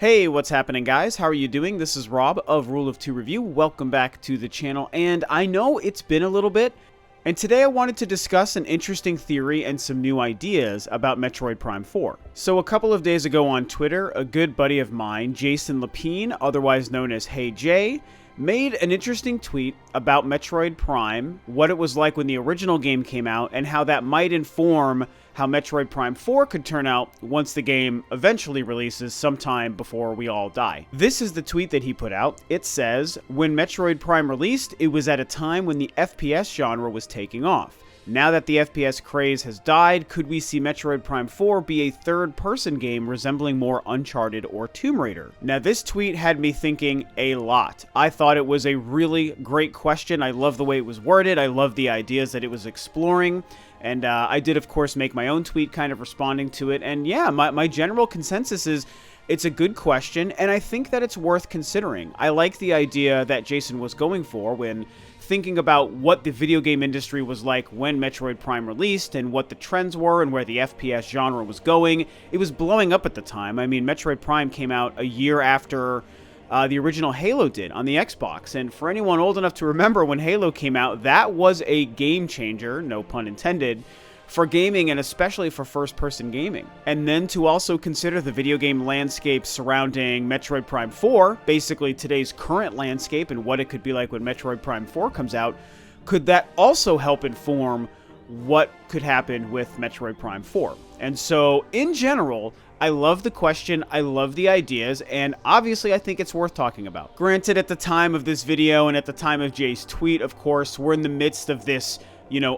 Hey, what's happening, guys? How are you doing? This is Rob of Rule of Two Review. Welcome back to the channel, and I know it's been a little bit, and today I wanted to discuss an interesting theory and some new ideas about Metroid Prime 4. So a couple of days ago on Twitter, a good buddy of mine, Jason Lapine, otherwise known as Hey Jay, made an interesting tweet about Metroid Prime, what it was like when the original game came out, and how that might inform how Metroid Prime 4 could turn out once the game eventually releases sometime before we all die. This is the tweet that he put out. It says, "When Metroid Prime released, it was at a time when the FPS genre was taking off. Now that the FPS craze has died, could we see Metroid Prime 4 be a third-person game resembling more Uncharted or Tomb Raider?" Now, this tweet had me thinking a lot. I thought it was a really great question. I love the way it was worded. I love the ideas that it was exploring. And I did, of course, make my own tweet kind of responding to it. And yeah, my general consensus is it's a good question, and I think that it's worth considering. I like the idea that Jason was going for when thinking about what the video game industry was like when Metroid Prime released and what the trends were and where the FPS genre was going. It was blowing up at the time. I mean, Metroid Prime came out a year after the original Halo did on the Xbox, and for anyone old enough to remember when Halo came out, that was a game changer, no pun intended, for gaming and especially for first-person gaming. And then to also consider the video game landscape surrounding Metroid Prime 4, basically today's current landscape and what it could be like when Metroid Prime 4 comes out, could that also help inform what could happen with Metroid Prime 4? And so, in general, I love the question, I love the ideas, and obviously I think it's worth talking about. Granted, at the time of this video and at the time of Jay's tweet, of course, we're in the midst of this,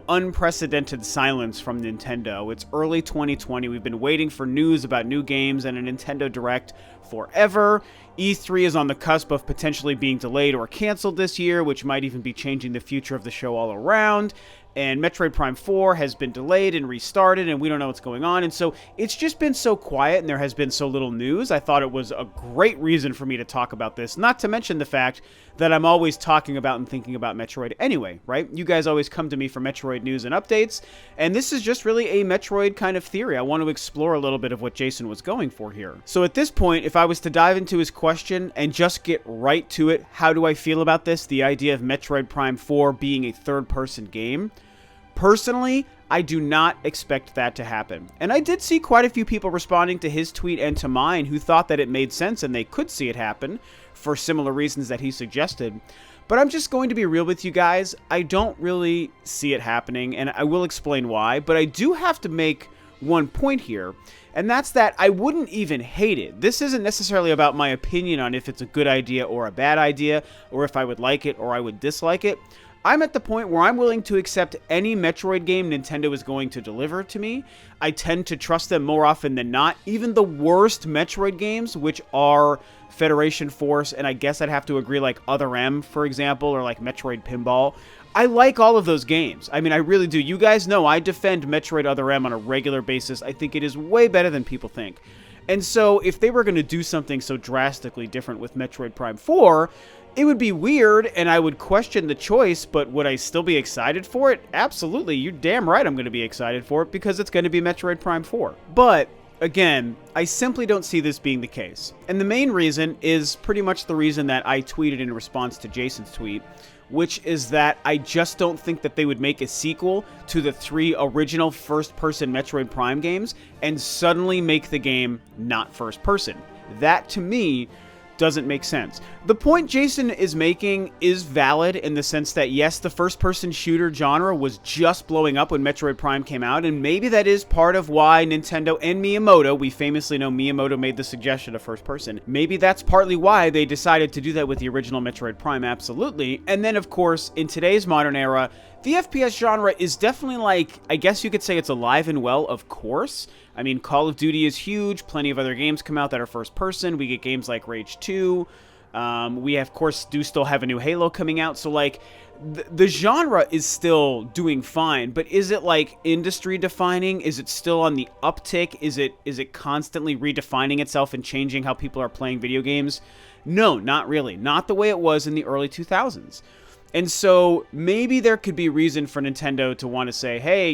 unprecedented silence from Nintendo. It's early 2020. We've been waiting for news about new games and a Nintendo Direct forever. E3 is on the cusp of potentially being delayed or canceled this year, which might even be changing the future of the show all around. And Metroid Prime 4 has been delayed and restarted, and we don't know what's going on. And so it's just been so quiet, and there has been so little news. I thought it was a great reason for me to talk about this, not to mention the fact that I'm always talking about and thinking about Metroid anyway, right? You guys always come to me for Metroid news and updates, and this is just really a Metroid kind of theory. I want to explore a little bit of what Jason was going for here. So at this point, if I was to dive into his question and just get right to it, how do I feel about this? The idea of Metroid Prime 4 being a third-person game? Personally, I do not expect that to happen. And I did see quite a few people responding to his tweet and to mine who thought that it made sense and they could see it happen for similar reasons that he suggested. But I'm just going to be real with you guys. I don't really see it happening, and I will explain why. But I do have to make one point here, and that's that I wouldn't even hate it. This isn't necessarily about my opinion on if it's a good idea or a bad idea, or if I would like it or I would dislike it. I'm at the point where I'm willing to accept any Metroid game Nintendo is going to deliver to me. I tend to trust them more often than not. Even the worst Metroid games, which are Federation Force, and I guess I'd have to agree like Other M, for example, or like Metroid Pinball. I like all of those games. I mean, I really do. You guys know I defend Metroid Other M on a regular basis. I think it is way better than people think. And so if they were going to do something so drastically different with Metroid Prime 4, it would be weird, and I would question the choice, but would I still be excited for it? Absolutely. You're damn right I'm going to be excited for it, because it's going to be Metroid Prime 4. But, again, I simply don't see this being the case. And the main reason is pretty much the reason that I tweeted in response to Jason's tweet, which is that I just don't think that they would make a sequel to the 3 original first-person Metroid Prime games and suddenly make the game not first-person. That, to me, doesn't make sense. The point Jason is making is valid in the sense that, yes, the first-person shooter genre was just blowing up when Metroid Prime came out, and maybe that is part of why Nintendo and Miyamoto, we famously know Miyamoto made the suggestion of first-person, maybe that's partly why they decided to do that with the original Metroid Prime, absolutely. And then, of course, in today's modern era, the FPS genre is definitely like, I guess you could say it's alive and well, of course. I mean, Call of Duty is huge. Plenty of other games come out that are first person. We get games like Rage 2. We, of course, do still have a new Halo coming out. So, like, the genre is still doing fine. But is it, like, industry defining? Is it still on the uptick? Is it constantly redefining itself and changing how people are playing video games? No, not really. Not the way it was in the early 2000s. And so maybe there could be reason for Nintendo to want to say, hey,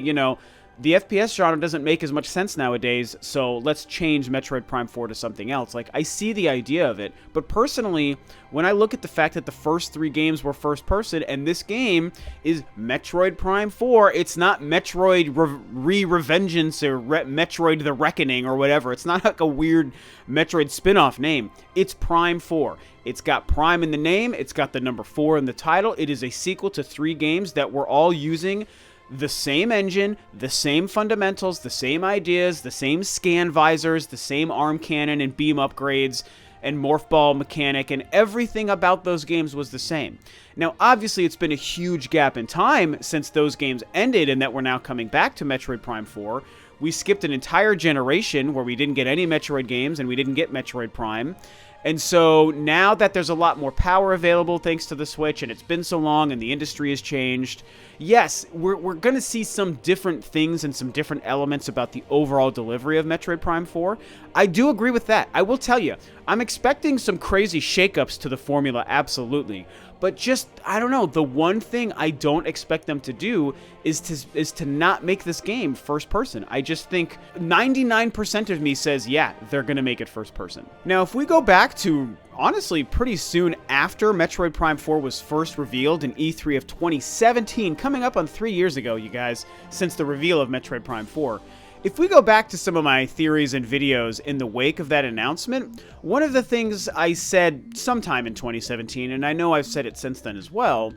the FPS genre doesn't make as much sense nowadays, so let's change Metroid Prime 4 to something else. Like, I see the idea of it, but personally, when I look at the fact that the first 3 games were first person, and this game is Metroid Prime 4, it's not Metroid Revengeance or Metroid the Reckoning or whatever. It's not like a weird Metroid spin-off name. It's Prime 4. It's got Prime in the name, it's got the number 4 in the title. It is a sequel to 3 games that were all using the same engine, the same fundamentals, the same ideas, the same scan visors, the same arm cannon and beam upgrades and morph ball mechanic, and everything about those games was the same. Now, obviously, it's been a huge gap in time since those games ended and that we're now coming back to Metroid Prime 4. We skipped an entire generation where we didn't get any Metroid games and we didn't get Metroid Prime. And so now that there's a lot more power available thanks to the Switch, and it's been so long and the industry has changed, yes, we're going to see some different things and some different elements about the overall delivery of Metroid Prime 4. I do agree with that. I will tell you, I'm expecting some crazy shakeups to the formula, absolutely. But just, I don't know, the one thing I don't expect them to do is to not make this game first person. I just think 99% of me says, yeah, they're going to make it first person. Now, if we go back to, honestly, pretty soon after Metroid Prime 4 was first revealed in E3 of 2017, coming up on 3 years ago, you guys, since the reveal of Metroid Prime 4, if we go back to some of my theories and videos in the wake of that announcement, one of the things I said sometime in 2017, and I know I've said it since then as well,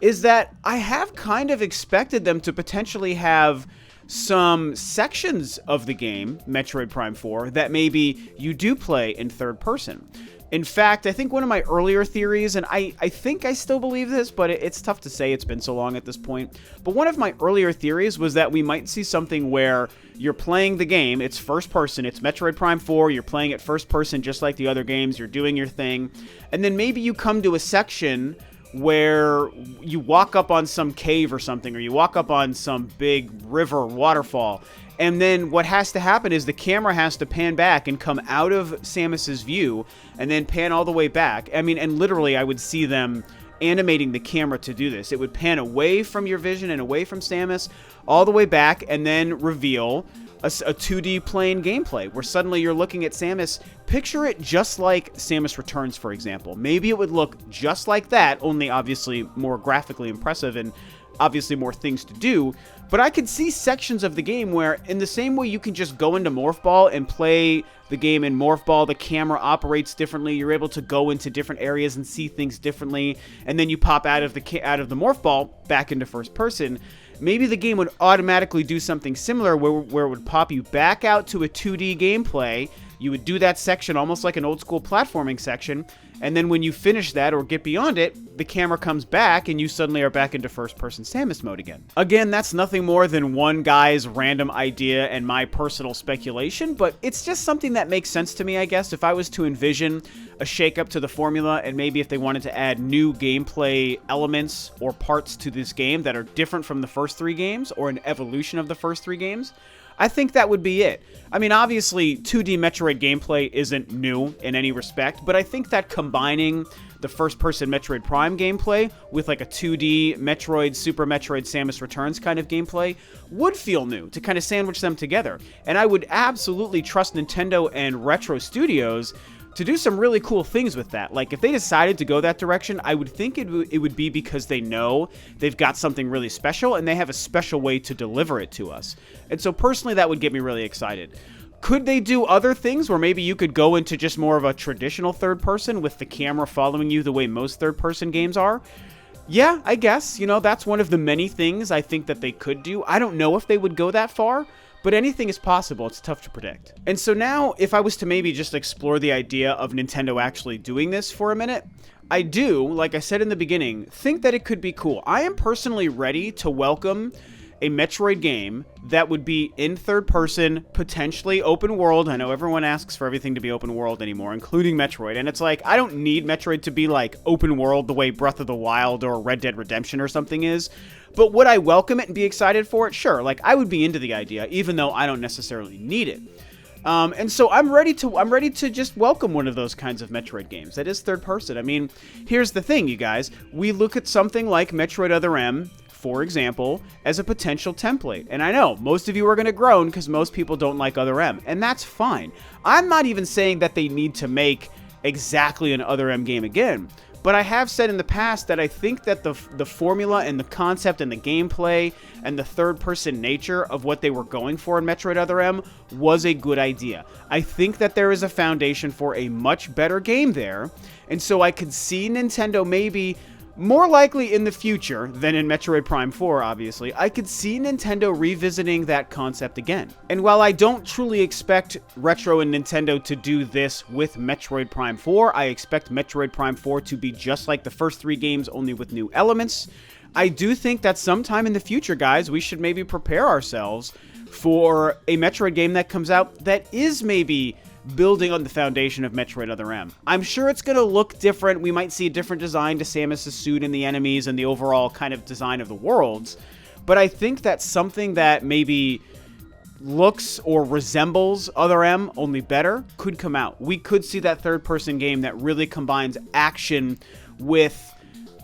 is that I have kind of expected them to potentially have some sections of the game, Metroid Prime 4, that maybe you do play in third person. In fact, I think one of my earlier theories, and I think I still believe this, but it's tough to say, it's been so long at this point, but one of my earlier theories was that we might see something where you're playing the game, it's first person, it's Metroid Prime 4, you're playing it first person just like the other games, you're doing your thing, and then maybe you come to a section where you walk up on some cave or something, or you walk up on some big river waterfall, and then what has to happen is the camera has to pan back and come out of Samus's view and then pan all the way back. I mean, and literally I would see them animating the camera to do this. It would pan away from your vision and away from Samus, all the way back, and then reveal a 2D plane gameplay where suddenly you're looking at Samus. Picture it just like Samus Returns, for example. Maybe it would look just like that, only obviously more graphically impressive and obviously more things to do. But I could see sections of the game where, in the same way you can just go into Morph Ball and play the game in Morph Ball, the camera operates differently, you're able to go into different areas and see things differently, and then you pop out of the Morph Ball back into first person. Maybe the game would automatically do something similar where it would pop you back out to a 2D gameplay. You would do that section almost like an old school platforming section, and then when you finish that or get beyond it, the camera comes back and you suddenly are back into first-person Samus mode again. Again, that's nothing more than one guy's random idea and my personal speculation, but it's just something that makes sense to me, I guess. If I was to envision a shakeup to the formula, and maybe if they wanted to add new gameplay elements or parts to this game that are different from the first 3 games, or an evolution of the first 3 games, I think that would be it. I mean, obviously, 2D Metroid gameplay isn't new in any respect, but I think that combining the first-person Metroid Prime gameplay with like a 2D Metroid, Super Metroid, Samus Returns kind of gameplay would feel new, to kind of sandwich them together. And I would absolutely trust Nintendo and Retro Studios to do some really cool things with that. Like, if they decided to go that direction, I would think it would be because they know they've got something really special and they have a special way to deliver it to us. And so personally, that would get me really excited. Could they do other things where maybe you could go into just more of a traditional third person with the camera following you the way most third person games are? Yeah, I guess. You know, that's one of the many things I think that they could do. I don't know if they would go that far, but anything is possible. It's tough to predict. And so now, if I was to maybe just explore the idea of Nintendo actually doing this for a minute, I do, like I said in the beginning, think that it could be cool. I am personally ready to welcome a Metroid game that would be in third person, potentially open world. I know everyone asks for everything to be open world anymore, including Metroid. And it's like, I don't need Metroid to be like open world the way Breath of the Wild or Red Dead Redemption or something is. But would I welcome it and be excited for it? Sure. Like, I would be into the idea, even though I don't necessarily need it. And so I'm ready to just welcome one of those kinds of Metroid games that is third person. I mean, here's the thing, you guys. We look at something like Metroid Other M for example, as a potential template. And I know most of you are going to groan because most people don't like Other M, and that's fine. I'm not even saying that they need to make exactly an Other M game again. But I have said in the past that I think that the formula and the concept and the gameplay and the third-person nature of what they were going for in Metroid Other M was a good idea. I think that there is a foundation for a much better game there, and so I could see Nintendo maybe, more likely in the future than in Metroid Prime 4, obviously, I could see Nintendo revisiting that concept again. And while I don't truly expect Retro and Nintendo to do this with Metroid Prime 4, I expect Metroid Prime 4 to be just like the first 3 games, only with new elements. I do think that sometime in the future, guys, we should maybe prepare ourselves for a Metroid game that comes out that is maybe building on the foundation of Metroid Other M. I'm sure it's going to look different. We might see a different design to Samus's suit and the enemies and the overall kind of design of the worlds. But I think that something that maybe looks or resembles Other M, only better, could come out. We could see that third-person game that really combines action with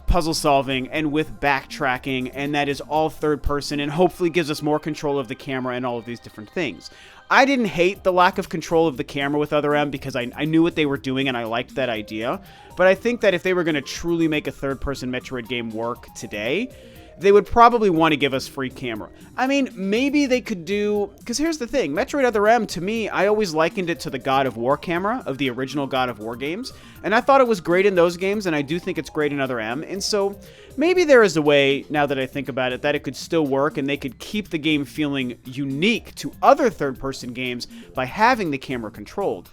puzzle solving and with backtracking, and that is all third person and hopefully gives us more control of the camera and all of these different things. I didn't hate the lack of control of the camera with Other M because I knew what they were doing and I liked that idea, but I think that if they were going to truly make a third-person Metroid game work today, they would probably want to give us free camera. I mean, maybe they could do... Because here's the thing. Metroid Other M, to me, I always likened it to the God of War camera of the original God of War games. And I thought it was great in those games, and I do think it's great in Other M. And so maybe there is a way, now that I think about it, that it could still work, and they could keep the game feeling unique to other third-person games by having the camera controlled.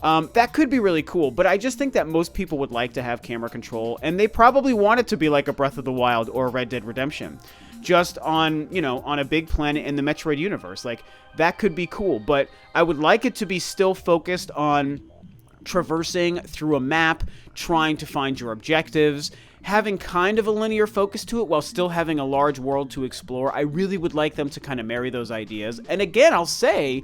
That could be really cool, but I just think that most people would like to have camera control, and they probably want it to be like a Breath of the Wild or a Red Dead Redemption, just on, you know, on a big planet in the Metroid universe. Like, that could be cool, but I would like it to be still focused on traversing through a map, trying to find your objectives, having kind of a linear focus to it while still having a large world to explore. I really would like them to kind of marry those ideas. And again, I'll say,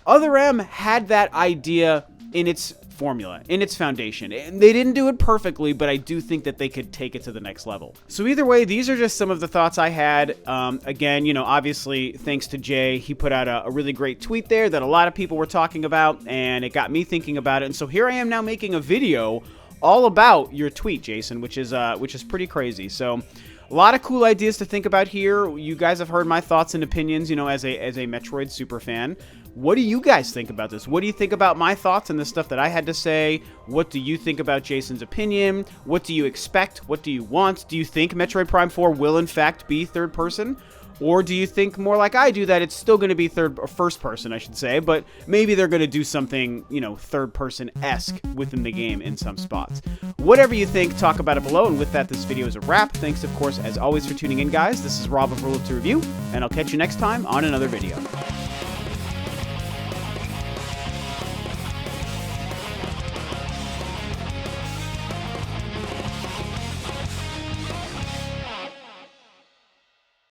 Other M had that idea in its formula, in its foundation. And they didn't do it perfectly, but I do think that they could take it to the next level. So either way, these are just some of the thoughts I had. Again, you know, obviously, thanks to Jay, he put out a really great tweet there that a lot of people were talking about, and it got me thinking about it. And so here I am now making a video all about your tweet, Jason, which is pretty crazy. So a lot of cool ideas to think about here. You guys have heard my thoughts and opinions, you know, as a Metroid super fan. What do you guys think about this? What do you think about my thoughts and the stuff that I had to say? What do you think about Jason's opinion? What do you expect? What do you want? Do you think Metroid Prime 4 will in fact be third person? Or do you think more like I do that it's still going to be first person, I should say, but maybe they're going to do something, you know, third person-esque within the game in some spots? Whatever you think, talk about it below. And with that, this video is a wrap. Thanks, of course, as always, for tuning in, guys. This is Rob of Rule of 2 Review, and I'll catch you next time on another video.